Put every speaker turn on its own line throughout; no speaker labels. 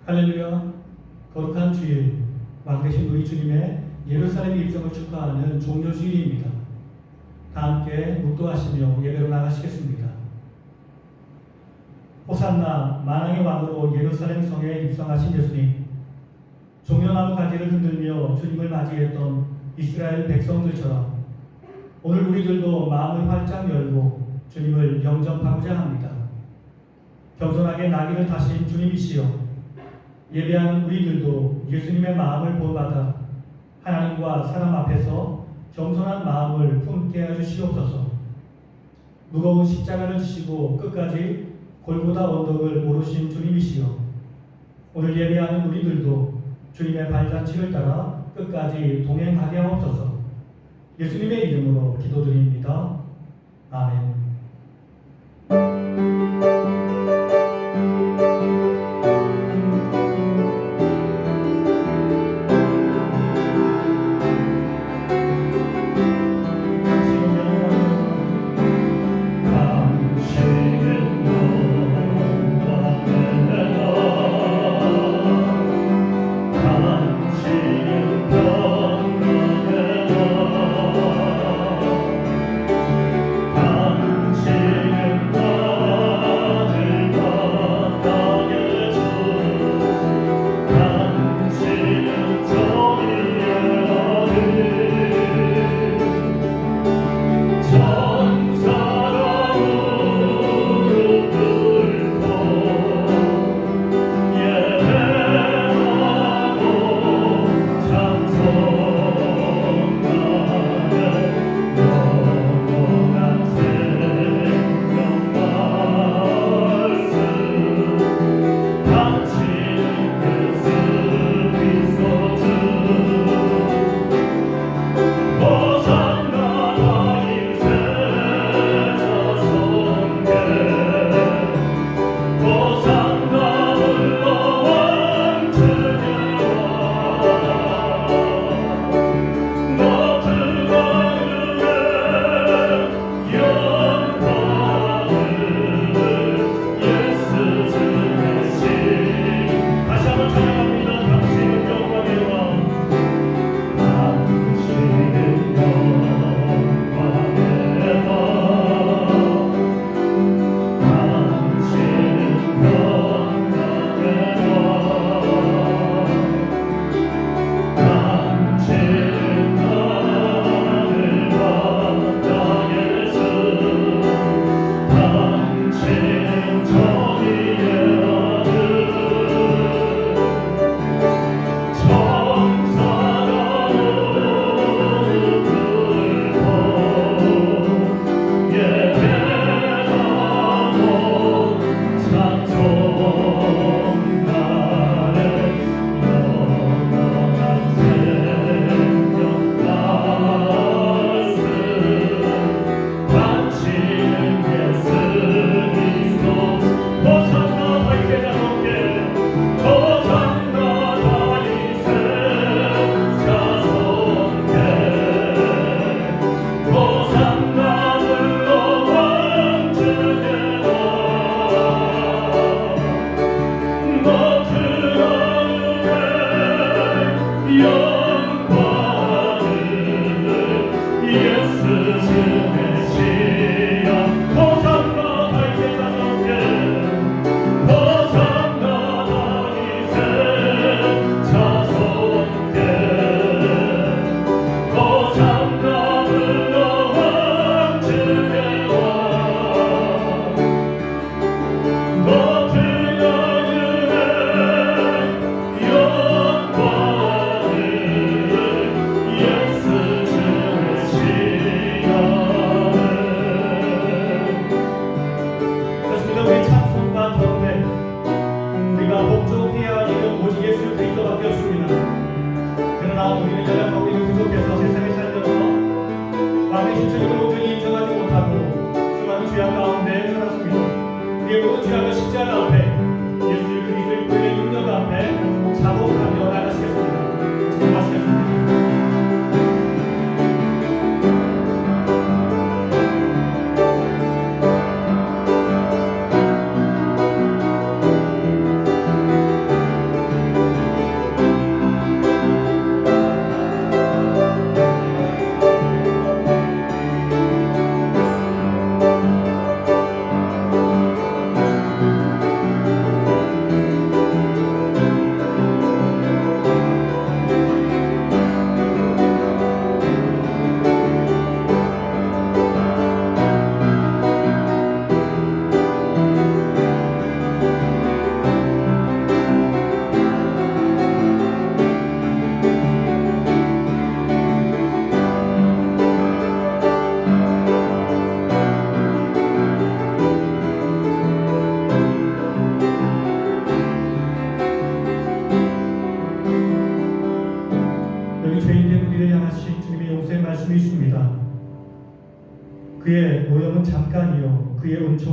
할렐루야. 거룩한 주일, 왕되신 우리 주님의 예루살렘 입성을 축하하는 종료 주일입니다. 다 함께 묵도하시며 예배로 나가시겠습니다. 호산나 만왕의 왕으로 예루살렘 성에 입성하신 예수님, 종려나무 가지를 흔들며 주님을 맞이했던 이스라엘 백성들처럼 오늘 우리들도 마음을 활짝 열고 주님을 영접하고자 합니다. 겸손하게 나귀를 타신 주님이시여, 예배하는 우리들도 예수님의 마음을 본받아 하나님과 사람 앞에서 겸손한 마음을 품게 해주시옵소서. 무거운 십자가를 지시고 끝까지 골고다 언덕을 오르신 주님이시여, 오늘 예배하는 우리들도 주님의 발자취를 따라 끝까지 동행하게 하옵소서. 예수님의 이름으로 기도드립니다. 아멘.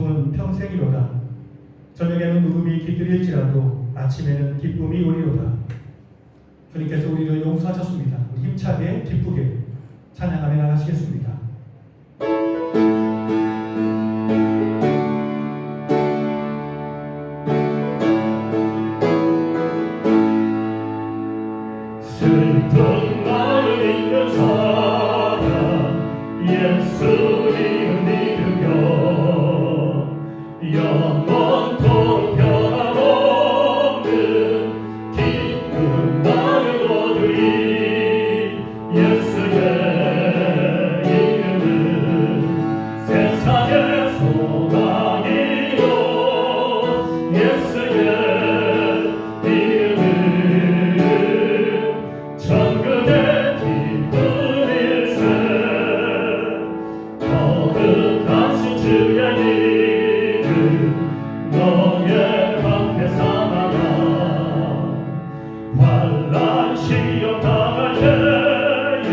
고통은 평생이로다. 저녁에는 울음이 깃들일지라도 아침에는 기쁨이 오리로다. 주님께서 우리를 용서하셨습니다. 우리 힘차게 기쁘게 찬양하며 나가시겠습니다.
슬픈 마음 있는 사람 예수님을 믿으며 영원토록 변함없는 기쁜 마음을 얻으리. 예수의 이름은 세상의 소망이요 예수의 이름은 천국의 기쁜 일세. 거룩하신 주의 이름 너의 방패 삼아라. 환난 시험 당할 때에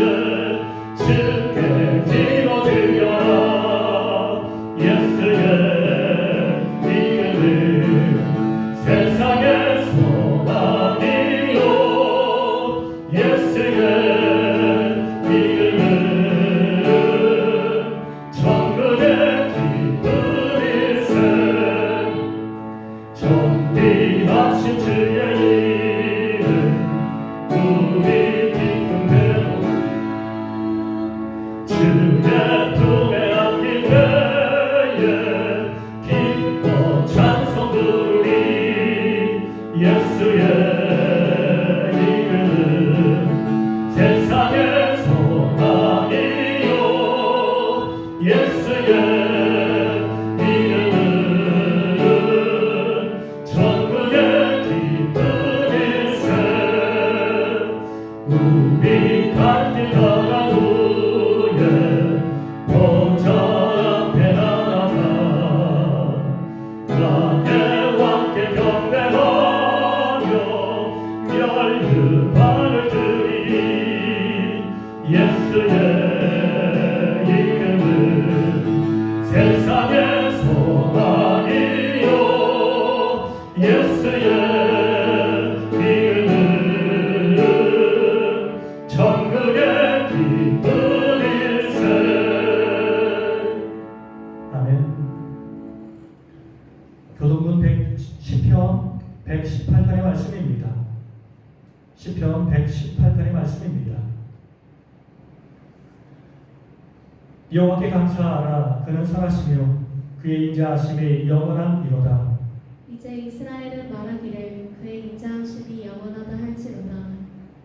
주께 기도드려라. 예수의 이름은 세상의 소망이요 예수의 이름은 천국의 기쁜 일세. 존귀하신 주의 이름 우리 기쁨 되고 주의 품에 안길 때에 기뻐 찬송 부르리. 예수의 이름은 세상의 소망이요 예수의 이름은 천국의 기쁜 일세. 우리 갈 길 떠난 후에 보좌 앞에 나아가 나의 왕께 경배하며 멸류관을 드리리. 예수의 이름은 세상의 소망이요 예수의 이름은 천국의 기쁜 일세.
아멘. 교동문 10편 118편의 말씀입니다. 10편 118편의 말씀입니다. 여호와께 감사하라. 그는 선하시며 그의 인자하심이 영원한 이로다.
이제 이스라엘은 말하기를 그의 인자하심이 영원하다 할지로다.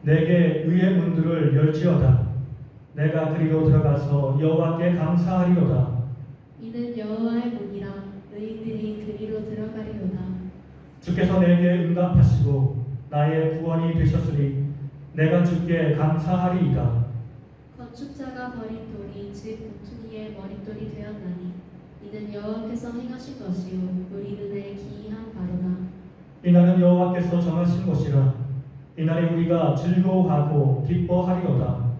내게 의의 문들을 열지어다. 내가 그리로 들어가서 여호와께 감사하리로다.
이는 여호와의 문이라 의인들이 그리로 들어가리로다.
주께서 내게 응답하시고 나의 구원이 되셨으니 내가 주께 감사하리이다.
건축자가 버린 돌이 집 모퉁이의 머릿돌이 되었나니 이는 여호와께서 행하신 것이요 우리 눈에 기이한 바로다.
이날은 여호와께서 정하신 것이라. 이날에 우리가 즐거워하고 기뻐하리로다.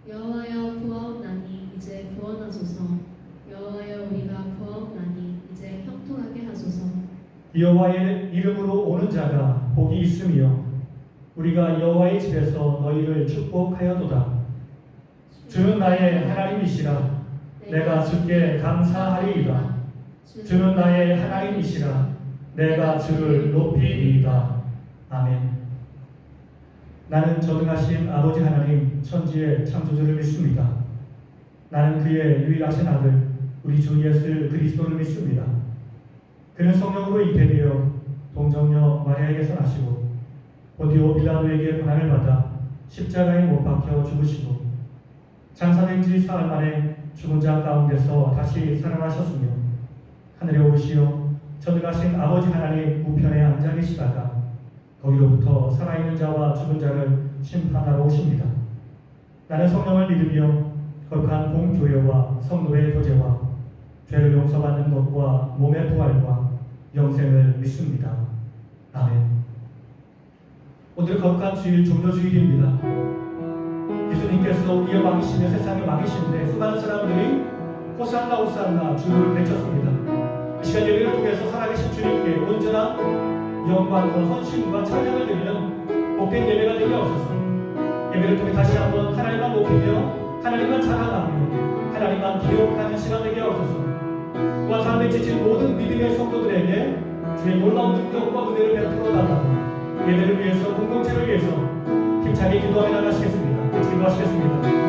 여호와여 구하옵나니 이제 구원하소서. 여호와여 우리가 구하옵나니 이제 형통하게 하소서.
여호와의 이름으로 오는 자가 복이 있으며 우리가 여호와의 집에서 너희를 축복하여도다. 주는 나의 하나님이시라. 내가 주께 감사하리이다. 주는 나의 하나님이시라. 내가 주를 높이리이다. 아멘. 나는 전능하신 아버지 하나님 천지의 창조주를 믿습니다. 나는 그의 유일하신 아들 우리 주 예수 그리스도를 믿습니다. 그는 성령으로 잉태되어 동정녀 마리아에게서 나시고 본디오 빌라도에게 고난을 받아 십자가에 못 박혀 죽으시고 장사된 지 사흘 만에 죽은 자 가운데서 다시 살아나셨으며 하늘에 오르시어 전능하신 아버지 하나님 우편에 앉아 계시다가 거기로부터 살아있는 자와 죽은 자를 심판하러 오십니다. 나는 성령을 믿으며 거룩한 공교회와 성도의 교제와 죄를 용서받는 것과 몸의 부활과 영생을 믿습니다. 아멘. 오늘 거룩한 주일 종료주일입니다. 예수님께서 우리의 왕이시며 세상의 왕이신데 수많은 사람들이 호산나 호산나 주를 외쳤습니다. 이 시간 예배를 통해서 살아계신 주님께 온전한 영광과 헌신과 찬양을 드리는 복된 예배가 되게 하옵소서. 예배를 통해 다시 한번 하나님만 높이며 하나님만 자랑하며 하나님만 기억하는 시간 되게 하옵소서. 또한 삶에 지친 모든 믿음의 성도들에게 주의 놀라운 능력과 은혜를 베풀어 달라고 예배를 위해서 공동체를 위해서 힘차게 기도하며 나가시겠습니다. 같이 기도하시겠습니다.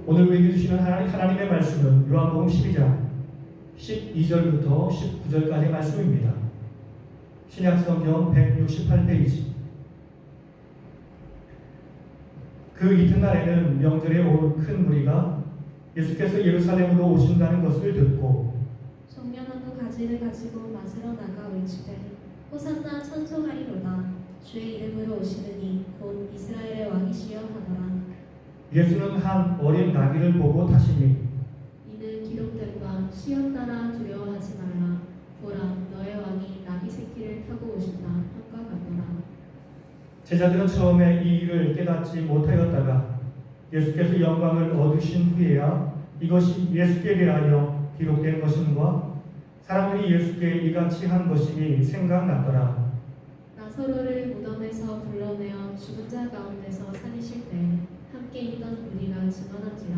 오늘 우리에게 주시는 하나님의 말씀은 요한복음 12장 12절부터 19절까지의 말씀입니다. 신약성경 168페이지. 그 이튿날에는 명절에 온 큰 무리가 예수께서 예루살렘으로 오신다는 것을 듣고
정련하고 가지를 가지고 맞으러 나가 외치되 호산나 천송하리로다 주의 이름으로 오시느니 곧 이스라엘의 왕이시여 하더라.
예수는 한 어린 나귀를 보고 타시니
이는 기록된 바 시험 따라 두려워하지 말라 보라 너의 왕이 나귀 새끼를 타고 오신다 함과 같더라.
제자들은 처음에 이 일을 깨닫지 못하였다가 예수께서 영광을 얻으신 후에야 이것이 예수께 대하여 기록된 것인가 사람들이 예수께 이같이 한 것이니 생각났더라.
나사로를 무덤에서 불러내어 죽은 자 가운데서 살리실 때 함께 있던 무리가 증언한지라.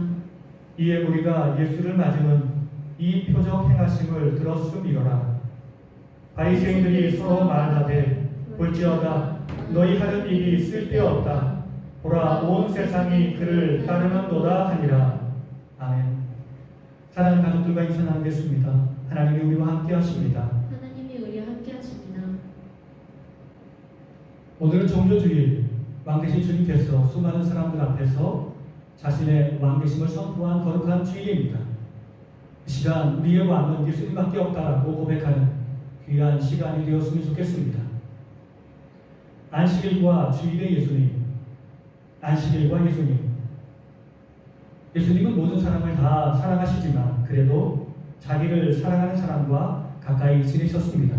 이에 우리가 예수를 맞으면 이 표적 행하심을 들었음이로라. 바리새인들이 서로 말하되 볼지어다 너희 하는 일이 쓸데없다. 보라 온 세상이 그를 따르는도다 하니라. 아멘. 사랑하는 가족들과 인사 나누겠습니다. 하나님이 우리와 함께 하십니다.
하나님이 우리와 함께 하십니다.
오늘은 종료주일, 왕되신 주님께서 수많은 사람들 앞에서 자신의 왕되심을 선포한 거룩한 주일입니다. 이 시간 우리의 왕은 예수님밖에 없다라고 고백하는 귀한 시간이 되었으면 좋겠습니다. 안식일과 주일의 예수님, 안식일과 예수님. 예수님은 모든 사람을 다 사랑하시지만 그래도 자기를 사랑하는 사람과 가까이 지내셨습니다.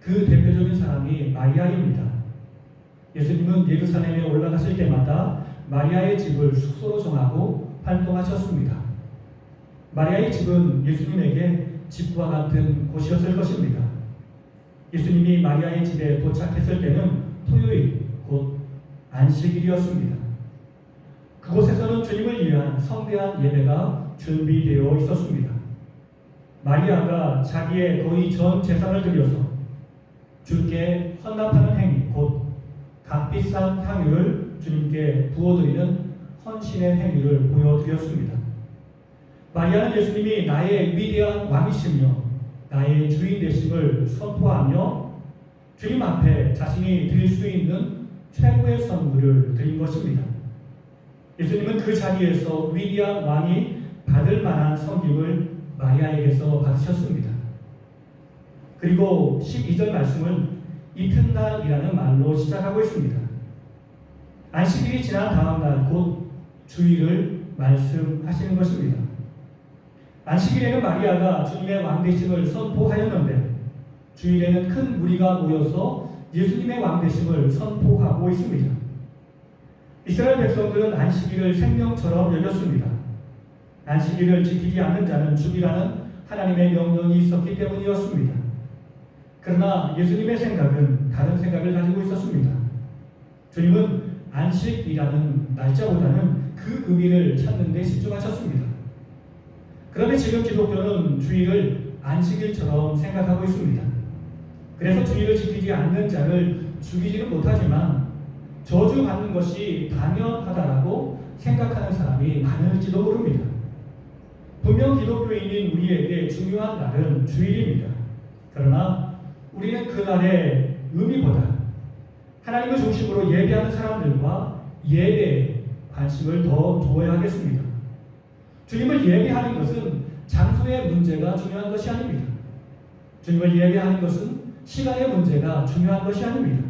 그 대표적인 사람이 마리아입니다. 예수님은 예루살렘에 올라가실 때마다 마리아의 집을 숙소로 정하고 활동하셨습니다. 마리아의 집은 예수님에게 집과 같은 곳이었을 것입니다. 예수님이 마리아의 집에 도착했을 때는 토요일, 곧 안식일이었습니다. 그곳에서는 주님을 위한 성대한 예배가 준비되어 있었습니다. 마리아가 자기의 거의 전 재산을 들여서 주께 헌납하는 행위, 곧 값비싼 향유를 주님께 부어드리는 헌신의 행위를 보여드렸습니다. 마리아는 예수님이 나의 위대한 왕이시며 나의 주인 되심을 선포하며 주님 앞에 자신이 드릴 수 있는 최고의 선물을 드린 것입니다. 예수님은 그 자리에서 위대한 왕이 받을 만한 섬김을 마리아에게서 받으셨습니다. 그리고 12절 말씀은 이튿날이라는 말로 시작하고 있습니다. 안식일이 지난 다음 날 곧 주일을 말씀하시는 것입니다. 안식일에는 마리아가 주님의 왕되심을 선포하였는데 주일에는 큰 무리가 모여서 예수님의 왕되심을 선포하고 있습니다. 이스라엘 백성들은 안식일을 생명처럼 여겼습니다. 안식일을 지키지 않는 자는 죽이라는 하나님의 명령이 있었기 때문이었습니다. 그러나 예수님의 생각은 다른 생각을 가지고 있었습니다. 주님은 안식이라는 날짜보다는 그 의미를 찾는 데 집중하셨습니다. 그런데 지금 기독교는 주일을 안식일처럼 생각하고 있습니다. 그래서 주일을 지키지 않는 자를 죽이지는 못하지만 저주받는 것이 당연하다라고 생각하는 사람이 많을지도 모릅니다. 분명 기독교인인 우리에게 중요한 날은 주일입니다. 그러나 우리는 그날의 의미보다 하나님을 중심으로 예배하는 사람들과 예배에 관심을 더 둬야 하겠습니다. 주님을 예배하는 것은 장소의 문제가 중요한 것이 아닙니다. 주님을 예배하는 것은 시간의 문제가 중요한 것이 아닙니다.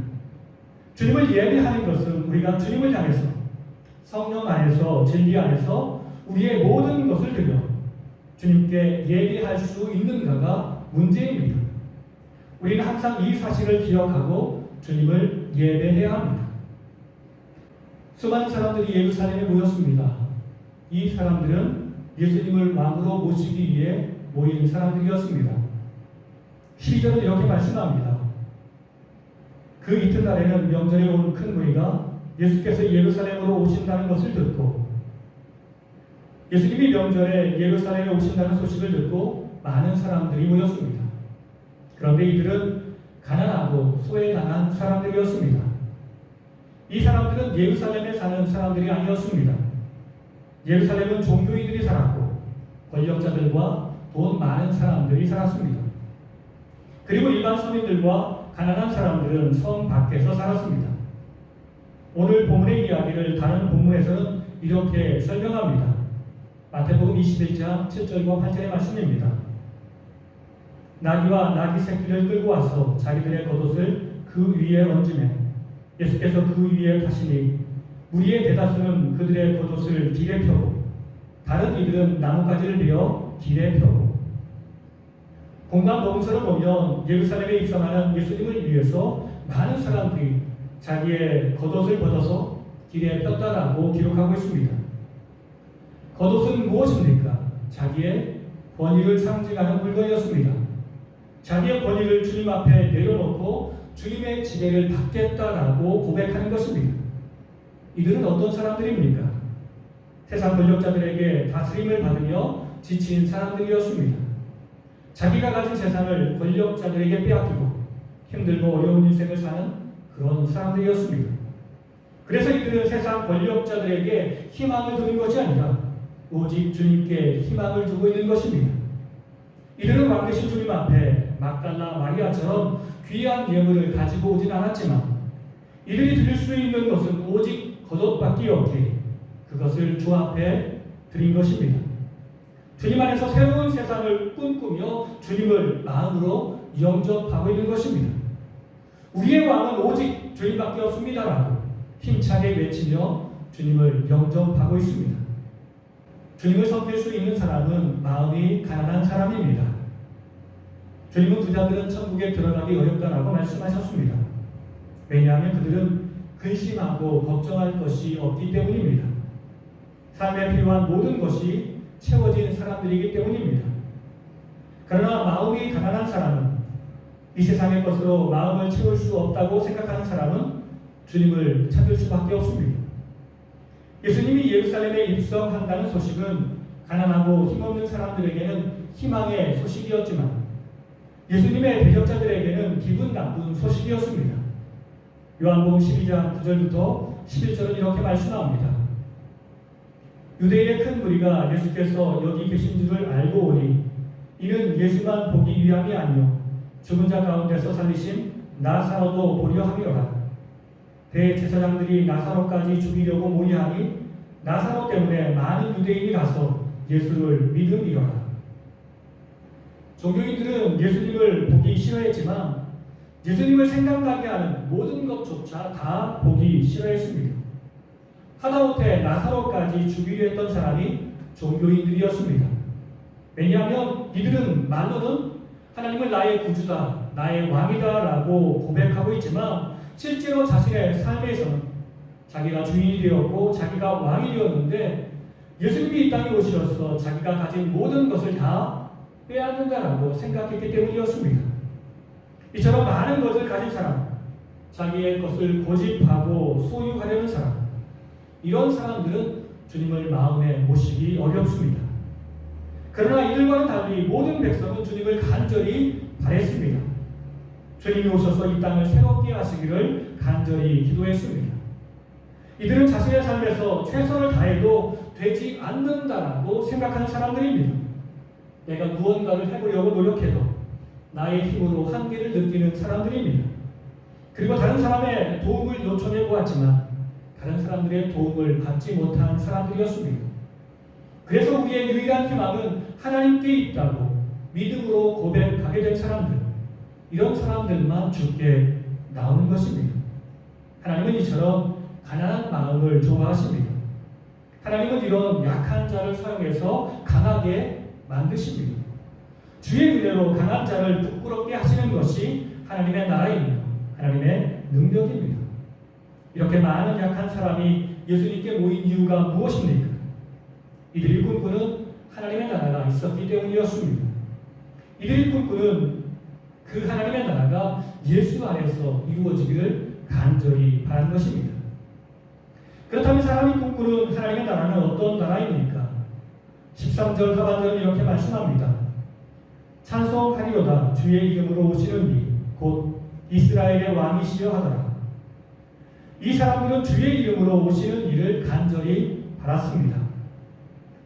주님을 예배하는 것은 우리가 주님을 향해서 성령 안에서 진리 안에서 우리의 모든 것을 드려 주님께 예배할 수 있는가가 문제입니다. 우리는 항상 이 사실을 기억하고 주님을 예배해야 합니다. 수많은 사람들이 예루살렘에 모였습니다. 이 사람들은 예수님을 왕으로 모시기 위해 모인 사람들이었습니다. 12절은 이렇게 말씀합니다. 그 이튿날에는 명절에 온 큰 무리가 예수께서 예루살렘으로 오신다는 것을 듣고 예수님이 명절에 예루살렘에 오신다는 소식을 듣고 많은 사람들이 모였습니다. 그런데 이들은 가난하고 소외당한 사람들이었습니다. 이 사람들은 예루살렘에 사는 사람들이 아니었습니다. 예루살렘은 종교인들이 살았고 권력자들과 돈 많은 사람들이 살았습니다. 그리고 일반 서민들과 가난한 사람들은 성 밖에서 살았습니다. 오늘 본문의 이야기를 다른 본문에서는 이렇게 설명합니다. 마태복음 21장 7절과 8절의 말씀입니다. 나귀와 나귀 새끼를 끌고 와서 자기들의 겉옷을 그 위에 얹으매 예수께서 그 위에 타시니 무리의 대다수는 그들의 겉옷을 길에 펴고 다른 이들은 나뭇가지를 베어 길에 펴고 공간 복음서를 보면 예루살렘에 입성하는 예수님을 위해서 많은 사람들이 자기의 겉옷을 벗어서 길에 폈다라고 기록하고 있습니다. 겉옷은 무엇입니까? 자기의 권위를 상징하는 물건이었습니다. 자기의 권위를 주님 앞에 내려놓고 주님의 지배를 받겠다라고 고백하는 것입니다. 이들은 어떤 사람들입니까? 세상 권력자들에게 다스림을 받으며 지친 사람들이었습니다. 자기가 가진 재산을 권력자들에게 빼앗기고 힘들고 어려운 인생을 사는 그런 사람들이었습니다. 그래서 이들은 세상 권력자들에게 희망을 두는 것이 아니라 오직 주님께 희망을 두고 있는 것입니다. 이들은 왕 되신 주님 앞에 막달라 마리아처럼 귀한 예물을 가지고 오진 않았지만 이들이 드릴 수 있는 것은 오직 겉옷밖에 없기에 그것을 주 앞에 드린 것입니다. 주님 안에서 새로운 세상을 꿈꾸며 주님을 마음으로 영접하고 있는 것입니다. 우리의 왕은 오직 주님밖에 없습니다라고 힘차게 외치며 주님을 영접하고 있습니다. 주님을 섬길 수 있는 사람은 마음이 가난한 사람입니다. 주님은 부자들은 천국에 들어가기 어렵다라고 말씀하셨습니다. 왜냐하면 그들은 근심하고 걱정할 것이 없기 때문입니다. 삶에 필요한 모든 것이 채워진 사람들이기 때문입니다. 그러나 마음이 가난한 사람은 이 세상의 것으로 마음을 채울 수 없다고 생각하는 사람은 주님을 찾을 수밖에 없습니다. 예수님이 예루살렘에 입성한다는 소식은 가난하고 힘없는 사람들에게는 희망의 소식이었지만 예수님의 대적자들에게는 기분 나쁜 소식이었습니다. 요한복음 12장 9절부터 11절은 이렇게 말씀합니다. 유대인의 큰 무리가 예수께서 여기 계신 줄을 알고 오니 이는 예수만 보기 위함이 아니요 죽은 자 가운데서 살리신 나사로도 보려 함이로라. 대제사장들이 나사로까지 죽이려고 모의하니 나사로 때문에 많은 유대인이 가서 예수를 믿음이로라. 종교인들은 예수님을 보기 싫어했지만 예수님을 생각나게 하는 모든 것조차 다 보기 싫어했습니다. 하다못해 나사로까지 죽이려 했던 사람이 종교인들이었습니다. 왜냐하면 이들은 말로는 하나님은 나의 구주다, 나의 왕이다라고 고백하고 있지만 실제로 자신의 삶에서는 자기가 주인이 되었고 자기가 왕이 되었는데 예수님이 이 땅에 오셔서 자기가 가진 모든 것을 다 빼앗는다라고 생각했기 때문이었습니다. 이처럼 많은 것을 가진 사람, 자기의 것을 고집하고 소유하려는 사람, 이런 사람들은 주님을 마음에 모시기 어렵습니다. 그러나 이들과는 달리 모든 백성은 주님을 간절히 바랬습니다. 주님이 오셔서 이 땅을 새롭게 하시기를 간절히 기도했습니다. 이들은 자신의 삶에서 최선을 다해도 되지 않는다라고 생각하는 사람들입니다. 내가 무언가를 해보려고 노력해도 나의 힘으로 한계를 느끼는 사람들입니다. 그리고 다른 사람의 도움을 요청해 보았지만 다른 사람들의 도움을 받지 못한 사람들이었습니다. 그래서 우리의 유일한 희망은 하나님께 있다고 믿음으로 고백하게 된 사람들, 이런 사람들만 주께 나오는 것입니다. 하나님은 이처럼 가난한 마음을 좋아하십니다. 하나님은 이런 약한 자를 사용해서 강하게 만드십니다. 주의 은혜로 강한 자를 부끄럽게 하시는 것이 하나님의 나라이며 하나님의 능력입니다. 이렇게 많은 약한 사람이 예수님께 모인 이유가 무엇입니까? 이들이 꿈꾸는 하나님의 나라가 있었기 때문이었습니다. 이들이 꿈꾸는 그 하나님의 나라가 예수 안에서 이루어지기를 간절히 바란 것입니다. 그렇다면 사람이 꿈꾸는 하나님의 나라는 어떤 나라입니까? 13절 하반절은 이렇게 말씀합니다. 찬송하리로다 주의 이름으로 오시는 이 곧 이스라엘의 왕이시여 하더라. 이 사람들은 주의 이름으로 오시는 이를 간절히 바랐습니다.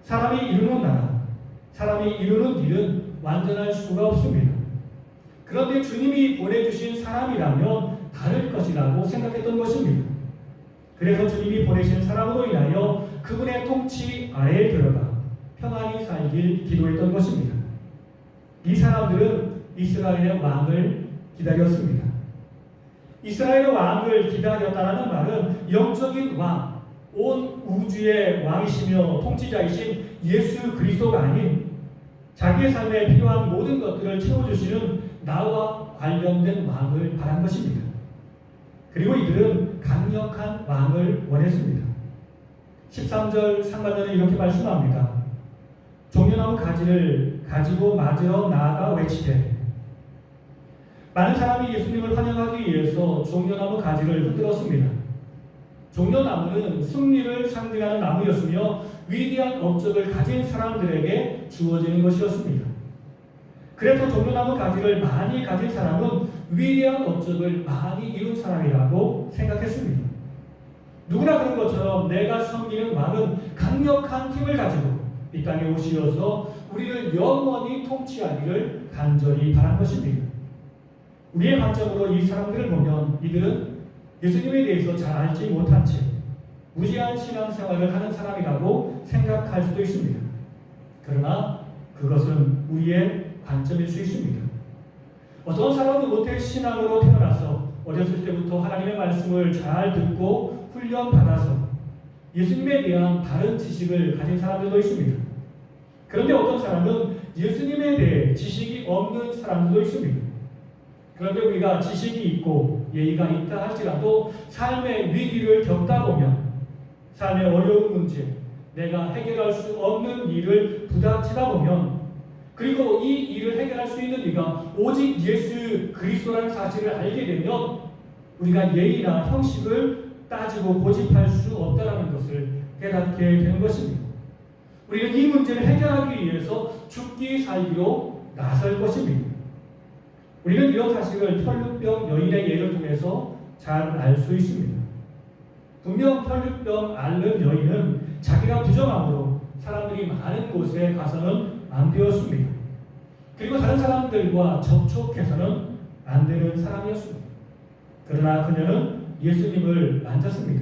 사람이 이루는 나라, 사람이 이루는 일은 완전할 수가 없습니다. 그런데 주님이 보내주신 사람이라면 다를 것이라고 생각했던 것입니다. 그래서 주님이 보내신 사람으로 인하여 그분의 통치 아래에 들어가 평안히 살길 기도했던 것입니다. 이 사람들은 이스라엘의 왕을 기다렸습니다. 이스라엘의 왕을 기다렸다는 말은 영적인 왕, 온 우주의 왕이시며 통치자이신 예수 그리스도가 아닌 자기의 삶에 필요한 모든 것들을 채워주시는 나와 관련된 왕을 바란 것입니다. 그리고 이들은 강력한 왕을 원했습니다. 13절 상반절은 이렇게 말씀합니다. 종려나무 가지를 가지고 맞으러 나아가 외치되. 많은 사람이 예수님을 환영하기 위해서 종려나무 가지를 흔들었습니다. 종려나무는 승리를 상징하는 나무였으며 위대한 업적을 가진 사람들에게 주어지는 것이었습니다. 그래서 종려나무 가지를 많이 가진 사람은 위대한 업적을 많이 이룬 사람이라고 생각했습니다. 누구나 그런 것처럼 내가 섬기는 왕은 강력한 힘을 가지고 이 땅에 오시어서 우리를 영원히 통치하기를 간절히 바란 것입니다. 우리의 관점으로 이 사람들을 보면 이들은 예수님에 대해서 잘 알지 못한 채 무지한 신앙생활을 하는 사람이라고 생각할 수도 있습니다. 그러나 그것은 우리의 관점일 수 있습니다. 어떤 사람은 모태 신앙으로 태어나서 어렸을 때부터 하나님의 말씀을 잘 듣고 훈련받아서 예수님에 대한 바른 지식을 가진 사람들도 있습니다. 그런데 어떤 사람은 예수님에 대해 지식이 없는 사람들도 있습니다. 그런데 우리가 지식이 있고 예의가 있다 할지라도 삶의 위기를 겪다 보면 삶의 어려운 문제, 내가 해결할 수 없는 일을 부닥치다 보면 그리고 이 일을 해결할 수 있는 이가 오직 예수 그리스도라는 사실을 알게 되면 우리가 예의나 형식을 따지고 고집할 수 없다는 것을 깨닫게 되는 것입니다. 우리는 이 문제를 해결하기 위해서 죽기 살기로 나설 것입니다. 우리는 이런 사실을 혈루병 여인의 예를 통해서 잘 알 수 있습니다. 분명 혈루병 앓는 여인은 자기가 부정함으로 사람들이 많은 곳에 가서는 안 되었습니다. 그리고 다른 사람들과 접촉해서는 안 되는 사람이었습니다. 그러나 그녀는 예수님을 만졌습니다.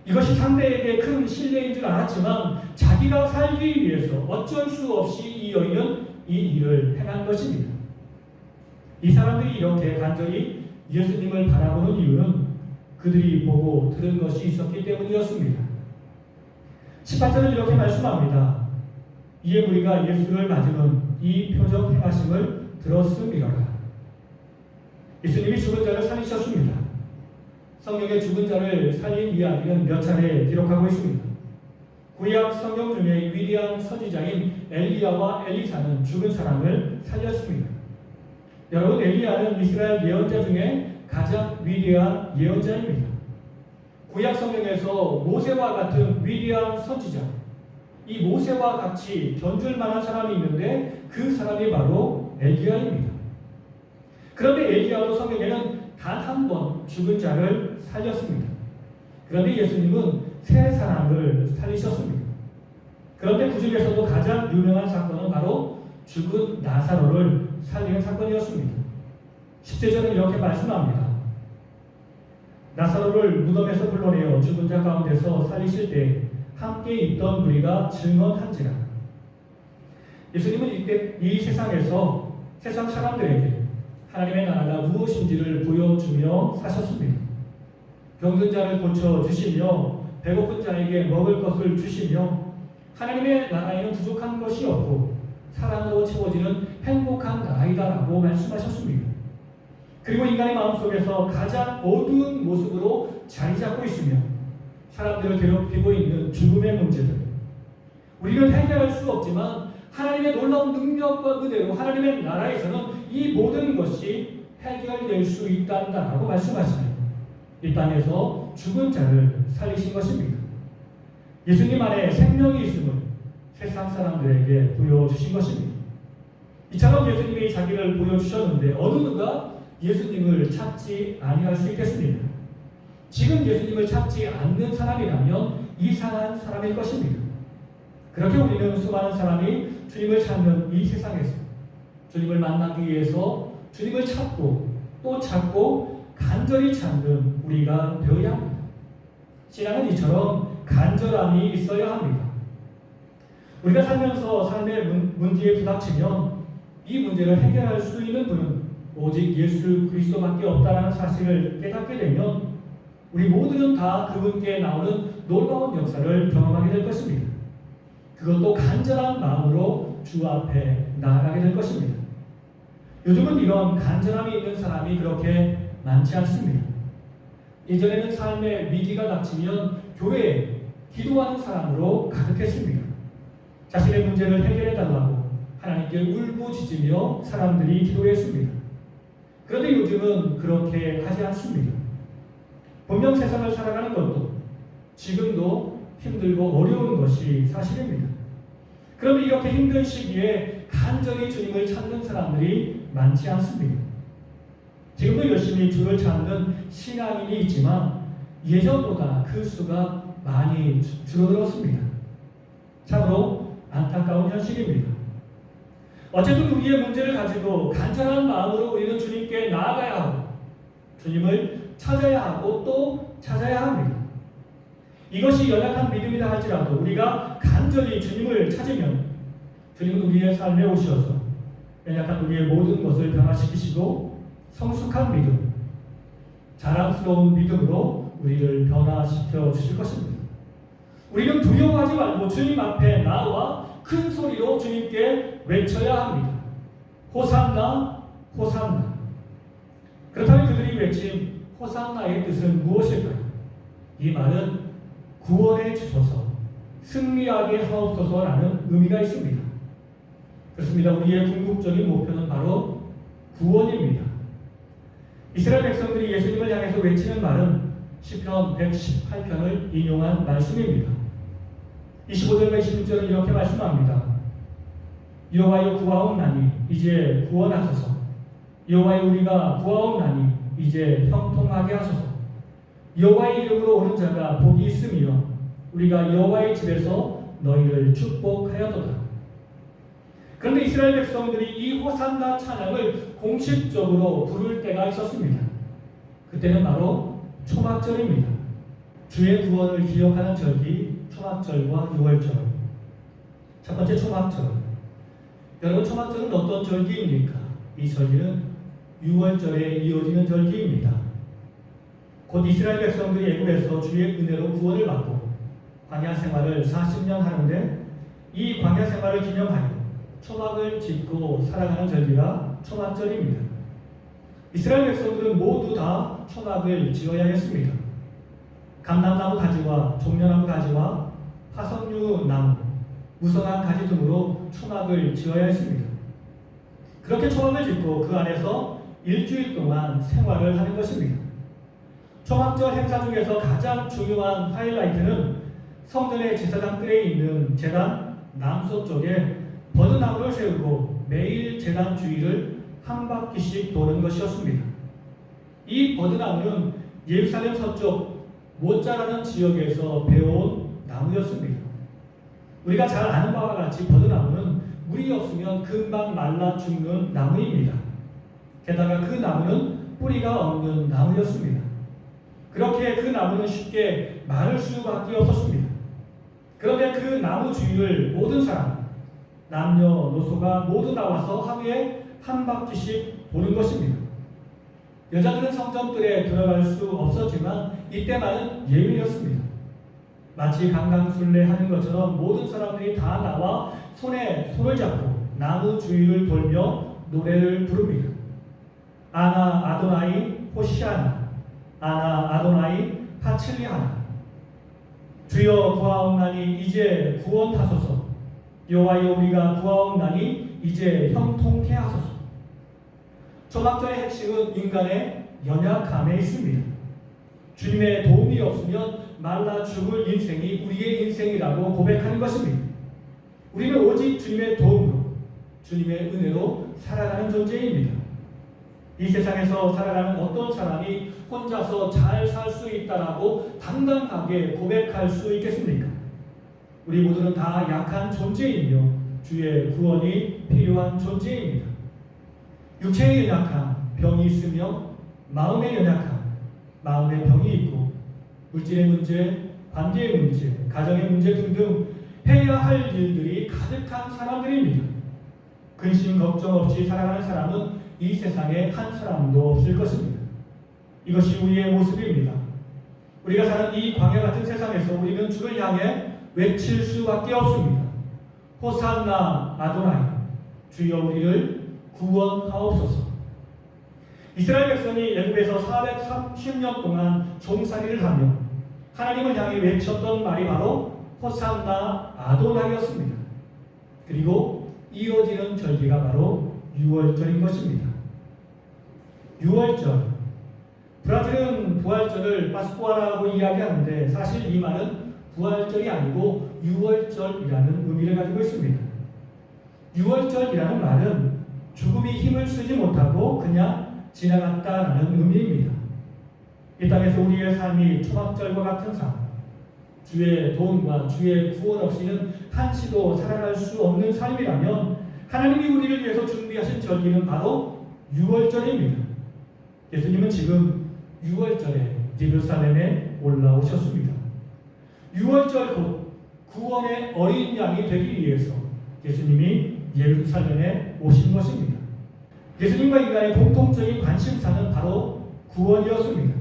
이것이 상대에게 큰 신뢰인 줄 알았지만 자기가 살기 위해서 어쩔 수 없이 이 여인은 이 일을 행한 것입니다. 이 사람들이 이렇게 간절히 예수님을 바라보는 이유는 그들이 보고 들은 것이 있었기 때문이었습니다. 18절은 이렇게 말씀합니다. 이에 무리가 예수를 맞으면 이 표적 행하심을 들었음이로라. 예수님이 죽은 자를 살리셨습니다. 성경에 죽은 자를 살린 이야기는 몇 차례 기록하고 있습니다. 구약 성경 중에 위대한 선지자인 엘리야와 엘리사는 죽은 사람을 살렸습니다. 여러분, 엘리야는 이스라엘 예언자 중에 가장 위대한 예언자입니다. 구약 성경에서 모세와 같은 위대한 선지자, 이 모세와 같이 견줄 만한 사람이 있는데 그 사람이 바로 엘리야입니다. 그런데 엘리야도 성경에는 단 한 번 죽은 자를 살렸습니다. 그런데 예수님은 세 사람을 살리셨습니다. 그런데 그 중에서도 가장 유명한 사건은 바로 죽은 나사로를 살리는 사건이었습니다. 10제절은 이렇게 말씀합니다. 나사로를 무덤에서 불러내어 죽은 자 가운데서 살리실 때 함께 있던 무리가 증언한지라. 예수님은 이때 이 세상에서 세상 사람들에게 하나님의 나라가 무엇인지를 보여주며 사셨습니다. 병든 자를 고쳐주시며 배고픈 자에게 먹을 것을 주시며 하나님의 나라에는 부족한 것이 없고 사랑으로 채워지는 행복한 나라이다라고 말씀하셨습니다. 그리고 인간의 마음속에서 가장 어두운 모습으로 자리 잡고 있으며 사람들을 괴롭히고 있는 죽음의 문제들, 우리는 해결할 수 없지만 하나님의 놀라운 능력과 은혜로 하나님의 나라에서는 이 모든 것이 해결될 수 있다라고 말씀하시며 이 땅에서 죽은 자를 살리신 것입니다. 예수님 안에 생명이 있음을 세상 사람들에게 보여주신 것입니다. 이처럼 예수님이 자기를 보여주셨는데 어느 누가 예수님을 찾지 아니할 수 있겠습니까? 지금 예수님을 찾지 않는 사람이라면 이상한 사람일 것입니다. 그렇게 우리는 수많은 사람이 주님을 찾는 이 세상에서 주님을 만나기 위해서 주님을 찾고 또 찾고 간절히 찾는 우리가 되어야 합니다. 신앙은 이처럼 간절함이 있어야 합니다. 우리가 살면서 삶의 문제에 부닥치면 이 문제를 해결할 수 있는 분은 오직 예수 그리스도밖에 없다는 사실을 깨닫게 되면 우리 모두는 다 그분께 나오는 놀라운 역사를 경험하게 될 것입니다. 그것도 간절한 마음으로 주 앞에 나아가게 될 것입니다. 요즘은 이런 간절함이 있는 사람이 그렇게 많지 않습니다. 예전에는 삶의 위기가 닥치면 교회에 기도하는 사람으로 가득했습니다. 자신의 문제를 해결해달라고 하나님께 울부짖으며 사람들이 기도했습니다. 그런데 요즘은 그렇게 하지 않습니다. 분명 세상을 살아가는 것도 지금도 힘들고 어려운 것이 사실입니다. 그런데 이렇게 힘든 시기에 간절히 주님을 찾는 사람들이 많지 않습니다. 지금도 열심히 주를 찾는 신앙인이 있지만 예전보다 그 수가 많이 줄어들었습니다. 참으로 안타까운 현실입니다. 어쨌든 우리의 문제를 가지고 간절한 마음으로 우리는 주님께 나아가야 하고 주님을 찾아야 하고 또 찾아야 합니다. 이것이 연약한 믿음이라 할지라도 우리가 간절히 주님을 찾으면 주님은 우리의 삶에 오셔서 연약한 우리의 모든 것을 변화시키시고 성숙한 믿음, 자랑스러운 믿음으로 우리를 변화시켜 주실 것입니다. 우리는 두려워하지 말고 주님 앞에 나와 큰 소리로 주님께 외쳐야 합니다. 호산나, 호산나. 그렇다면 그들이 외친 호산나의 뜻은 무엇일까요? 이 말은 구원해 주소서, 승리하게 하옵소서라는 의미가 있습니다. 그렇습니다. 우리의 궁극적인 목표는 바로 구원입니다. 이스라엘 백성들이 예수님을 향해서 외치는 말은 시편 118편을 인용한 말씀입니다. 25절과 26절은 이렇게 말씀합니다. 여호와여 구하옵나니 이제 구원하소서. 여호와여 우리가 구하옵나니 이제 형통하게 하소서. 여호와의 이름으로 오는 자가 복이 있으며 우리가 여호와의 집에서 너희를 축복하였도다. 그런데 이스라엘 백성들이 이 호산나 찬양을 공식적으로 부를 때가 있었습니다. 그때는 바로 초막절입니다. 주의 구원을 기억하는 절기 초막절과 유월절. 첫 번째 초막절. 여러분, 초막절은 어떤 절기입니까? 이 절기는 유월절에 이어지는 절기입니다. 곧 이스라엘 백성들이 애굽에서 주의 은혜로 구원을 받고 광야 생활을 40년 하는데 이 광야 생활을 기념하여 초막을 짓고 살아가는 절기가 초막절입니다. 이스라엘 백성들은 모두 다 초막을 지어야 했습니다. 감람나무 가지와 종려나무 가지와 화석류 나무, 무성한 가지 등으로 초막을 지어야 했습니다. 그렇게 초막을 짓고 그 안에서 일주일 동안 생활을 하는 것입니다. 초막절 행사 중에서 가장 중요한 하이라이트는 성전의 제사장 뜰에 있는 제단 남서쪽에 버드나무를 세우고 매일 제단 주위를 한 바퀴씩 도는 것이었습니다. 이 버드나무는 예루살렘 서쪽 모짜라는 지역에서 배워온 나무였습니다. 우리가 잘 아는 바와 같이 버드나무는 물이 없으면 금방 말라 죽는 나무입니다. 게다가 그 나무는 뿌리가 없는 나무였습니다. 그렇게 그 나무는 쉽게 마를 수밖에 없었습니다. 그런데 그 나무 주위를 모든 사람, 남녀노소가 모두 나와서 하루에 한 바퀴씩 도는 것입니다. 여자들은 성전뜰에 들어갈 수 없었지만 이때만은 예외였습니다. 마치 강강술래하는 것처럼 모든 사람들이 다 나와 손에 손을 잡고 나무 주위를 돌며 노래를 부릅니다. 아나 아도나이 호시아나, 아나 아도나이 하칠리하나. 주여 구하옵나니 이제 구원하소서. 여호와여 우리가 구하옵나니 이제 형통케 하소서. 초막절의 핵심은 인간의 연약함에 있습니다. 주님의 도움이 없으면 말라 죽을 인생이 우리의 인생이라고 고백하는 것입니다. 우리는 오직 주님의 도움으로, 주님의 은혜로 살아가는 존재입니다. 이 세상에서 살아가는 어떤 사람이 혼자서 잘 살 수 있다라고 당당하게 고백할 수 있겠습니까? 우리 모두는 다 약한 존재이며 주의 구원이 필요한 존재입니다. 육체의 연약함, 병이 있으며 마음의 연약함, 마음의 병이 있고 물질의 문제, 관계의 문제, 가정의 문제 등등 해야 할 일들이 가득한 사람들입니다. 근심 걱정 없이 살아가는 사람은 이 세상에 한 사람도 없을 것입니다. 이것이 우리의 모습입니다. 우리가 사는 이 광야 같은 세상에서 우리는 주를 향해 외칠 수밖에 없습니다. 호산나 아도나이, 주여 우리를 구원하옵소서. 이스라엘 백성이 애굽에서 430년 동안 종살이를 하며 하나님을 향해 외쳤던 말이 바로 호산나 아도나이였습니다. 그리고 이어지는 절기가 바로 유월절인 것입니다. 유월절, 브라질은 부활절을 파스쿠아라고 이야기하는데 사실 이 말은 부활절이 아니고 유월절이라는 의미를 가지고 있습니다. 유월절이라는 말은 죽음이 힘을 쓰지 못하고 그냥 지나갔다라는 의미입니다. 이 땅에서 우리의 삶이 초막절과 같은 삶, 주의 도움과 주의 구원 없이는 한시도 살아갈 수 없는 삶이라면 하나님이 우리를 위해서 준비하신 절기는 바로 유월절입니다. 예수님은 지금 유월절에 예루살렘에 올라오셨습니다. 유월절 곧 구원의 어린 양이 되기 위해서 예수님이 예루살렘에 오신 것입니다. 예수님과 인간의 공통적인 관심사는 바로 구원이었습니다.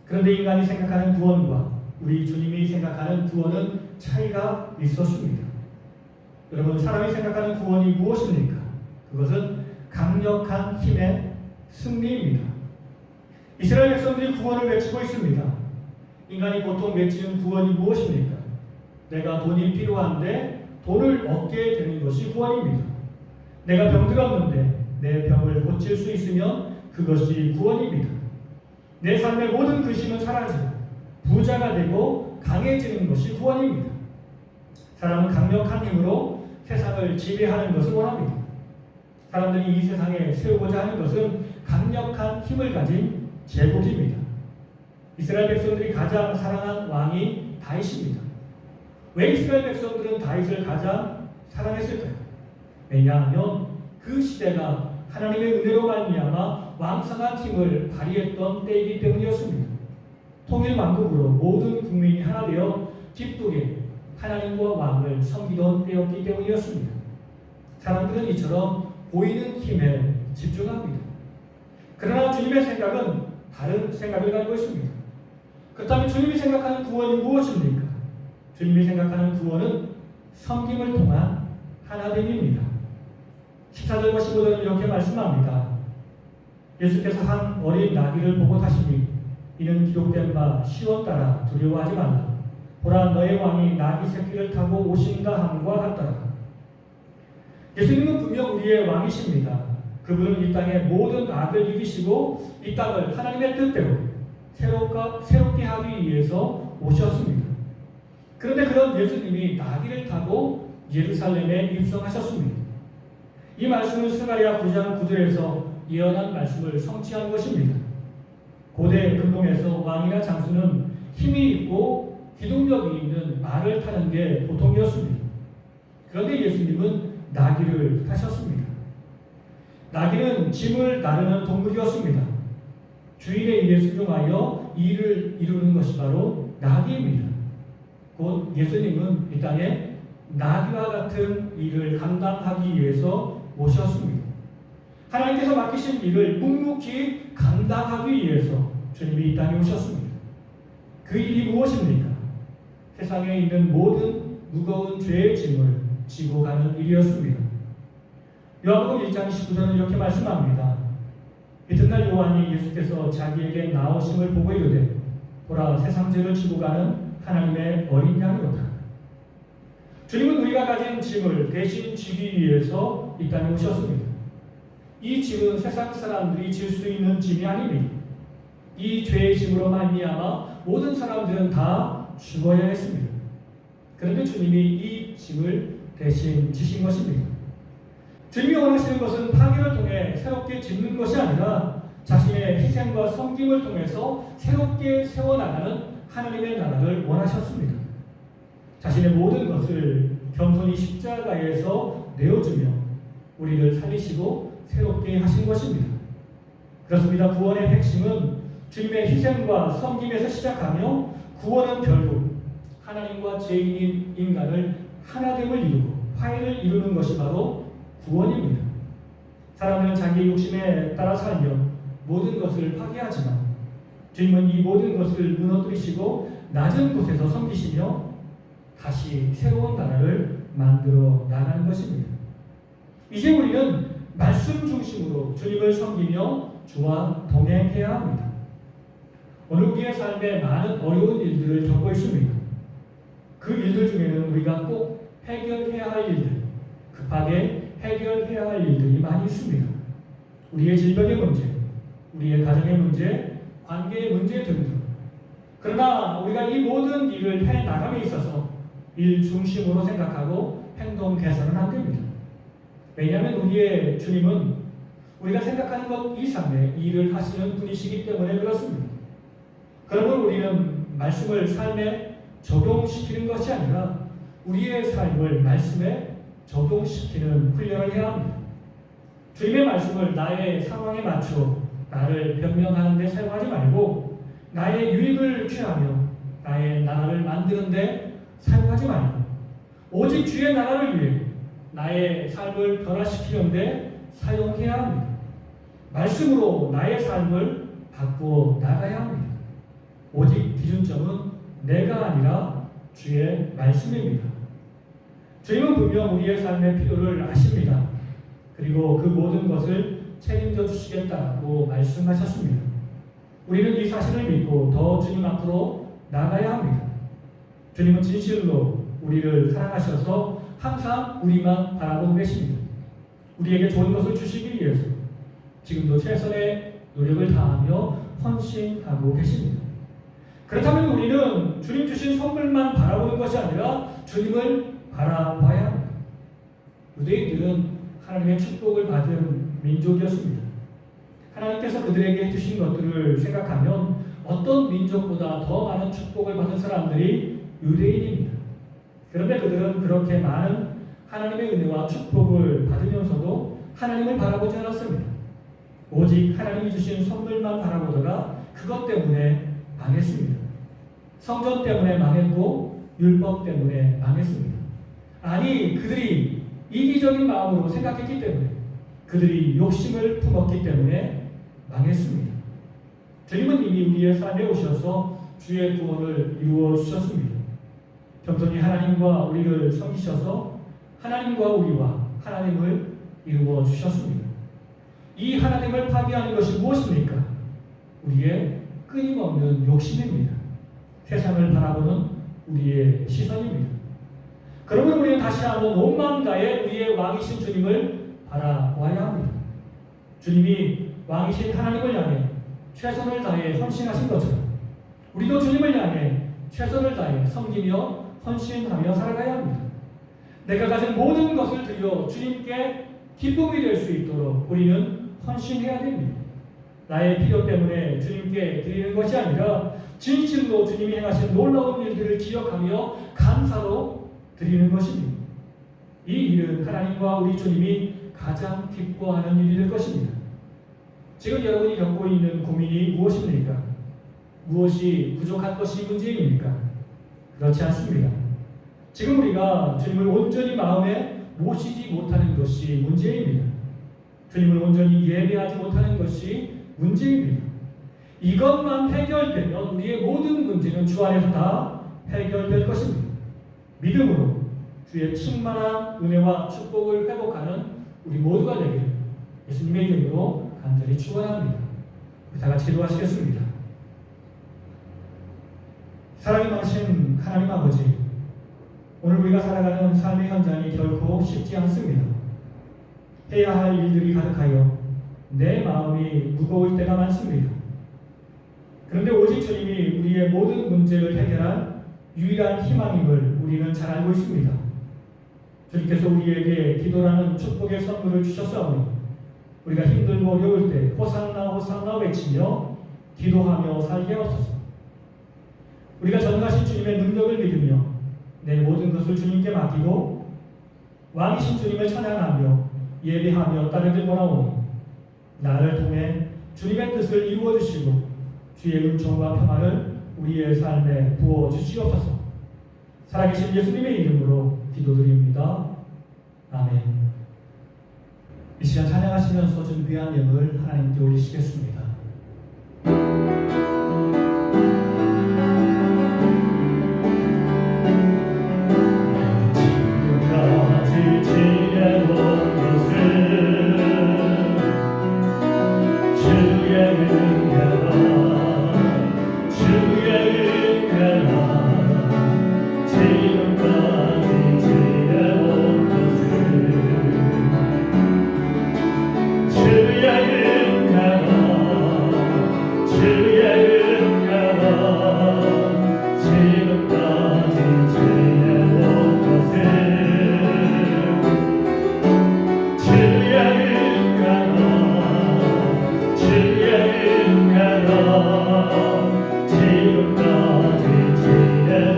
그런데 인간이 생각하는 구원과 우리 주님이 생각하는 구원은 차이가 있었습니다. 여러분, 사람이 생각하는 구원이 무엇입니까? 그것은 강력한 힘의 승리입니다. 이스라엘 백성들이 구원을 외치고 있습니다. 인간이 보통 외치는 구원이 무엇입니까? 내가 돈이 필요한데 돈을 얻게 되는 것이 구원입니다. 내가 병들었는데 내 병을 고칠 수 있으면 그것이 구원입니다. 내 삶의 모든 근심은 사라지고 부자가 되고 강해지는 것이 구원입니다. 사람은 강력한 힘으로 세상을 지배하는 것을 원합니다. 사람들이 이 세상에 세우고자 하는 것은 강력한 힘을 가진 제국입니다. 이스라엘 백성들이 가장 사랑한 왕이 다윗입니다. 왜 이스라엘 백성들은 다윗을 가장 사랑했을까요? 왜냐하면 그 시대가 하나님의 은혜로 말미암아 왕성한 힘을 발휘했던 때이기 때문이었습니다. 통일 왕국으로 모든 국민이 하나 되어 기쁘게 하나님과 왕을 섬기던 때였기 때문이었습니다. 사람들은 이처럼 보이는 힘에 집중합니다. 그러나 주님의 생각은 다른 생각을 가지고 있습니다. 그렇다면 주님이 생각하는 구원이 무엇입니까? 주님이 생각하는 구원은 섬김을 통한 하나됨입니다. 14절과 15절은 이렇게 말씀합니다. 예수께서 한 어린 나귀를 보고 타시니 이는 기록된 바 시온 따라 두려워하지 말라. 보라 너의 왕이 나귀 새끼를 타고 오신다 함과 같더라. 예수님은 분명 우리의 왕이십니다. 그분은 이 땅의 모든 악을 이기시고 이 땅을 하나님의 뜻대로 새롭게 하기 위해서 오셨습니다. 그런데 그런 예수님이 나귀를 타고 예루살렘에 입성하셨습니다. 이 말씀은 스가랴 9장 9절에서 예언한 말씀을 성취한 것입니다. 고대 근동에서 왕이나 장수는 힘이 있고 기동력이 있는 말을 타는 게 보통이었습니다. 그런데 예수님은 나귀를 타셨습니다. 나귀는 짐을 나르는 동물이었습니다. 주인의 일에 순종하여 일을 이루는 것이 바로 나귀입니다. 곧 예수님은 이 땅에 나귀와 같은 일을 감당하기 위해서 오셨습니다. 하나님께서 맡기신 일을 묵묵히 감당하기 위해서 주님이 이 땅에 오셨습니다. 그 일이 무엇입니까? 세상에 있는 모든 무거운 죄의 짐을 지고 가는 일이었습니다. 요한복음 1장 29절은 이렇게 말씀합니다. 이튿날 요한이 예수께서 자기에게 나오심을 보고 이르되 보라 세상 죄를 지고 가는 하나님의 어린 양이로다. 주님은 우리가 가진 짐을 대신 지기 위해서 이 땅에 오셨습니다. 이 짐은 세상 사람들이 질 수 있는 짐이 아닙니다. 이 죄의 짐으로 말미암아 모든 사람들은 다 죽어야 했습니다. 그런데 주님이 이 짐을 대신 지신 것입니다. 주님이 원하시는 것은 파괴를 통해 새롭게 짓는 것이 아니라 자신의 희생과 섬김을 통해서 새롭게 세워나가는 하나님의 나라를 원하셨습니다. 자신의 모든 것을 겸손히 십자가에서 내어주며 우리를 살리시고 새롭게 하신 것입니다. 그렇습니다. 구원의 핵심은 주님의 희생과 섬김에서 시작하며 구원은 결국 하나님과 죄인인 인간을 하나됨을 이루고 화해를 이루는 것이 바로 구원입니다. 사람들은 자기의 욕심에 따라 살며 모든 것을 파괴하지만 주님은 이 모든 것을 무너뜨리시고 낮은 곳에서 섬기시며 다시 새로운 나라를 만들어 나가는 것입니다. 이제 우리는 말씀 중심으로 주님을 섬기며 주와 동행해야 합니다. 오늘 우리의 삶에 많은 어려운 일들을 겪고 있습니다. 그 일들 중에는 우리가 꼭 해결해야 할 일들, 급하게 해결해야 할 일들이 많이 있습니다. 우리의 질병의 문제, 우리의 가정의 문제, 관계의 문제 등등. 그러나 우리가 이 모든 일을 해나감에 있어서 일 중심으로 생각하고 행동해서는 안 됩니다. 왜냐하면 우리의 주님은 우리가 생각하는 것 이상의 일을 하시는 분이시기 때문에 그렇습니다. 그러면 우리는 말씀을 삶에 적용시키는 것이 아니라 우리의 삶을 말씀에 적용시키는 훈련을 해야 합니다. 주님의 말씀을 나의 상황에 맞춰 나를 변명하는 데 사용하지 말고 나의 유익을 취하며 나의 나라를 만드는 데 사용하지 말고 오직 주의 나라를 위해 나의 삶을 변화시키는 데 사용해야 합니다. 말씀으로 나의 삶을 바꾸어 나가야 합니다. 오직 기준점은 내가 아니라 주의 말씀입니다. 주님은 분명 우리의 삶의 필요를 아십니다. 그리고 그 모든 것을 책임져 주시겠다고 말씀하셨습니다. 우리는 이 사실을 믿고 더 주님 앞으로 나가야 합니다. 주님은 진실로 우리를 사랑하셔서 항상 우리만 바라보고 계십니다. 우리에게 좋은 것을 주시기 위해서 지금도 최선의 노력을 다하며 헌신하고 계십니다. 그렇다면 우리는 주님 주신 선물만 바라보는 것이 아니라 주님을 바라봐야 합니다. 유대인들은 하나님의 축복을 받은 민족이었습니다. 하나님께서 그들에게 해주신 것들을 생각하면 어떤 민족보다 더 많은 축복을 받은 사람들이 유대인입니다. 그런데 그들은 그렇게 많은 하나님의 은혜와 축복을 받으면서도 하나님을 바라보지 않았습니다. 오직 하나님이 주신 선물만 바라보다가 그것 때문에 망했습니다. 성전 때문에 망했고 율법 때문에 망했습니다. 아니, 그들이 이기적인 마음으로 생각했기 때문에, 그들이 욕심을 품었기 때문에 망했습니다. 주님은 이미 우리의 삶에 오셔서 주의 구원을 이루어 주셨습니다. 겸손히 하나님과 우리를 섬기셔서 하나님과 우리와 하나님을 이루어 주셨습니다. 이 하나님을 파괴하는 것이 무엇입니까? 우리의 끊임없는 욕심입니다. 세상을 바라보는 우리의 시선입니다. 그러면 우리는 다시 한번 온 마음 다해 우리의 왕이신 주님을 바라봐야 합니다. 주님이 왕이신 하나님을 향해 최선을 다해 헌신하신 것처럼 우리도 주님을 향해 최선을 다해 섬기며 헌신하며 살아가야 합니다. 내가 가진 모든 것을 드려 주님께 기쁨이 될 수 있도록 우리는 헌신해야 됩니다. 나의 필요 때문에 주님께 드리는 것이 아니라 진실로 주님이 행하신 놀라운 일들을 기억하며 감사로 드리는 것입니다. 이 일은 하나님과 우리 주님이 가장 기뻐하는 일이 될 것입니다. 지금 여러분이 겪고 있는 고민이 무엇입니까? 무엇이 부족한 것이 문제입니까? 그렇지 않습니다. 지금 우리가 주님을 온전히 마음에 모시지 못하는 것이 문제입니다. 주님을 온전히 예배하지 못하는 것이 문제입니다. 이것만 해결되면 우리의 모든 문제는 주 안에서 다 해결될 것입니다. 믿음으로 주의 충만한 은혜와 축복을 회복하는 우리 모두가 되기를 예수님의 이름으로 간절히 축원합니다. 우리 다 같이 기도하시겠습니다. 사랑이 많으신 하나님 아버지, 오늘 우리가 살아가는 삶의 현장이 결코 쉽지 않습니다. 해야 할 일들이 가득하여 내 마음이 무거울 때가 많습니다. 그런데 오직 주님이 우리의 모든 문제를 해결한 유일한 희망임을 우리는 잘 알고 있습니다. 주님께서 우리에게 기도라는 축복의 선물을 주셨사오니 우리가 힘들고 어려울 때 호산나 호산나 외치며 기도하며 살게 하옵소서. 우리가 전능하신 주님의 능력을 믿으며 내 모든 것을 주님께 맡기고 왕이신 주님을 찬양하며 예배하며 따르길 원하오니 나를 통해 주님의 뜻을 이루어 주시고 주의 은총과 평안을 우리의 삶에 부어 주시옵소서. 살아계신 예수님의 이름으로 기도드립니다. 아멘. 이 시간 찬양하시면서 준비한 예물 하나님께 올리시겠습니다.
지금까지 지내온 것은 주의 은혜라 지금까지 지내온 것은 주의 은혜라 지금까지 지내온 것은 주의 은혜라 지금까지 지내온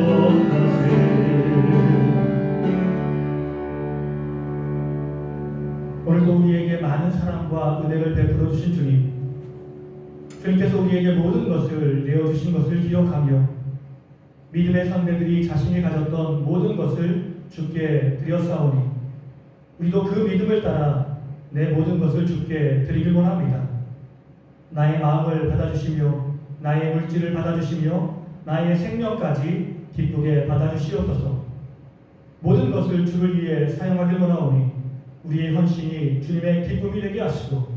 오늘도 우리에게 많은 사랑과 은혜를 베풀어 주신 주님께서 우리에게 모든 것을 내어주신 것을 기억하며 믿음의 선배들이 자신이 가졌던 모든 것을 주께 드렸사오니 우리도 그 믿음을 따라 내 모든 것을 주께 드리길 원합니다. 나의 마음을 받아주시며 나의 물질을 받아주시며 나의 생명까지 기쁘게 받아주시옵소서. 모든 것을 주를 위해 사용하길 원하오니 우리의 헌신이 주님의 기쁨이 되게 하시고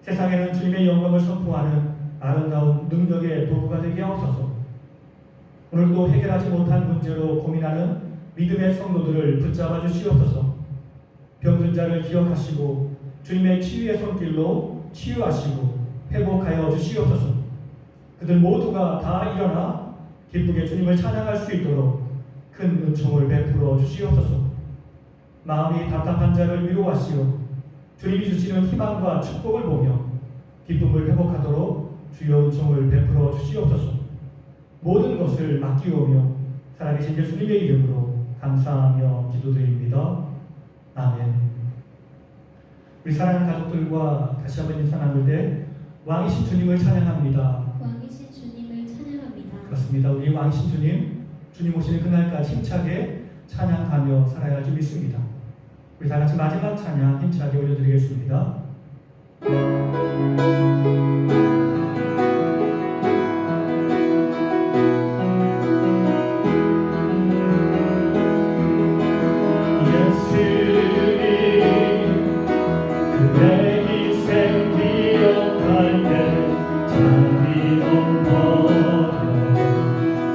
세상에는 주님의 영광을 선포하는 아름다운 능력의 도구가 되게 하옵소서. 오늘도 해결하지 못한 문제로 고민하는 믿음의 성도들을 붙잡아 주시옵소서. 병든 자를 기억하시고 주님의 치유의 손길로 치유하시고 회복하여 주시옵소서. 그들 모두가 다 일어나 기쁘게 주님을 찬양할 수 있도록 큰 은총을 베풀어 주시옵소서. 마음이 답답한 자를 위로하시어 주님이 주시는 희망과 축복을 보며 기쁨을 회복하도록 주여 은총을 베풀어 주시옵소서. 모든 것을 맡기오며 살아계신 예수님의 이름으로 감사하며 기도드립니다. 아멘. 우리 사랑하는 가족들과 다시 한번 인사 나눌 때 왕이신 주님을 찬양합니다.
왕이신 주님을 찬양합니다.
그렇습니다. 우리 왕이신 주님 오시는 그날까지 힘차게 찬양하며 살아야 할 줄 믿습니다. 우리 다 같이 마지막 찬양 힘차게 올려드리겠습니다.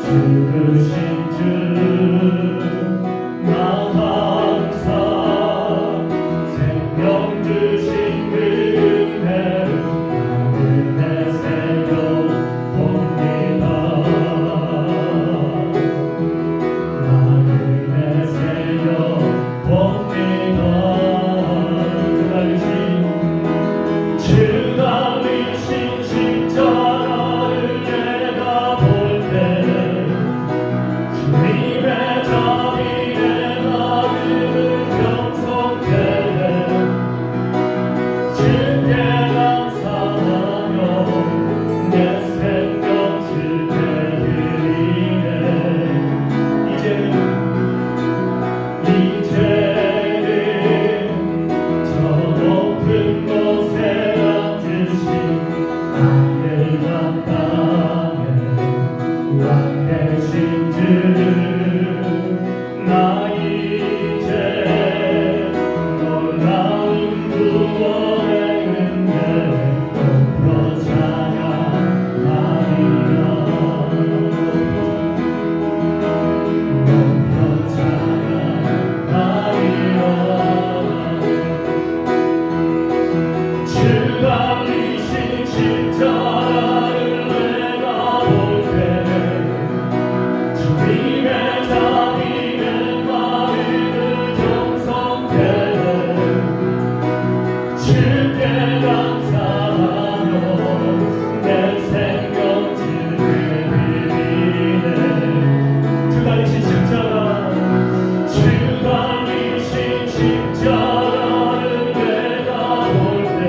죽으신 주 주 달리신 십자가를 내가 볼 때 주님의 자비 내 마음을 경성케 해 주께 감사하며 내 생명 주께 드리네 이제는 저 높은 곳에 앉으신 하늘과 땅의 왕 되신 주 나 이제 놀라운 구원의 은혜를 높여 찬양하리라 높여 찬양하리라 주 달리신 십자가를 내가 볼 때 주님의 자비 내 마음을 경성케 해 주께 감사하며 내 생명 주께 드리네
주 달리신 십자가
주 달리신 십자가를 내가 볼 때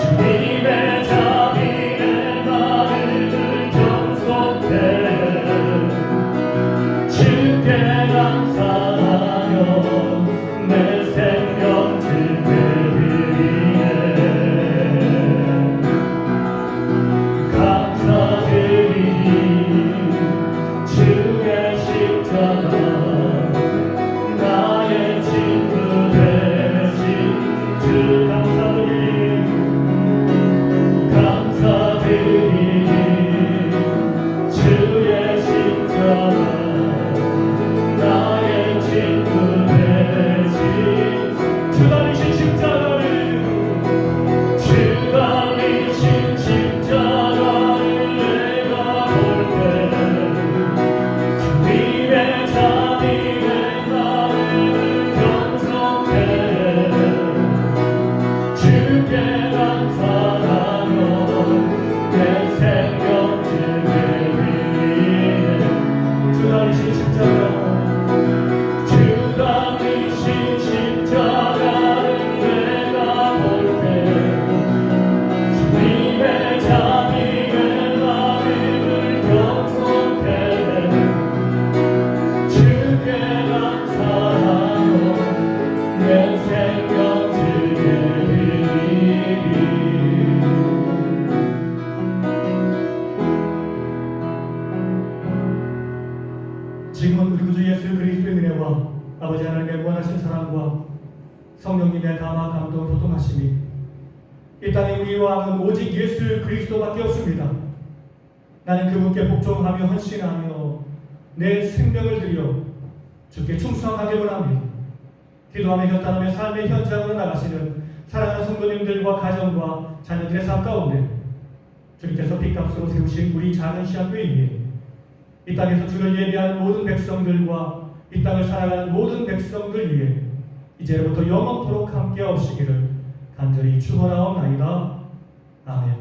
주님의 자비 내 마음을 경성케 해 주께 감사하며 내 생명 주께 드리네 감사드리니 주의 십자가 나의 친구 되신 주 감사드리니 주의 십자가 나의 친구 되신
주 달리신 십자가를
주 달리신 십자가를 내가 볼 때 주님의 자비 내 마음을 경성케 해 주께 감사하며 내 생명 주께 드리네
주 달리신 십자가
주 달리신 십자가를 내가 볼 때 주님의 자비 내 마음을 경성케 해 주께 감사하며 내 생명 주께 드리니
지금은 우리 구주 예수 그리스도의 은혜와 아버지 하나님의 무한하신 사랑과 성령님의 감화 감동 교통하심이 이 땅에 우리 왕은 오직 예수 그리스도밖에 없습니다. 나는 그분께 복종하며 헌신하며 내 생명을 드려 주께 충성하길 원합니다. 기도하며 결단하며 삶의 현장으로 나가시는 사랑하는 성도님들과 가정과 자녀들의 삶 가운데 주님께서 빚값으로 세우신 우리 작은 시한교회 위에 이 땅에서 주를 예배하는 모든 백성들과 이 땅을 살아가는 모든 백성들 위해 이제부터 영원토록 함께 하시기를 간절히 축원하옵나이다. 아멘.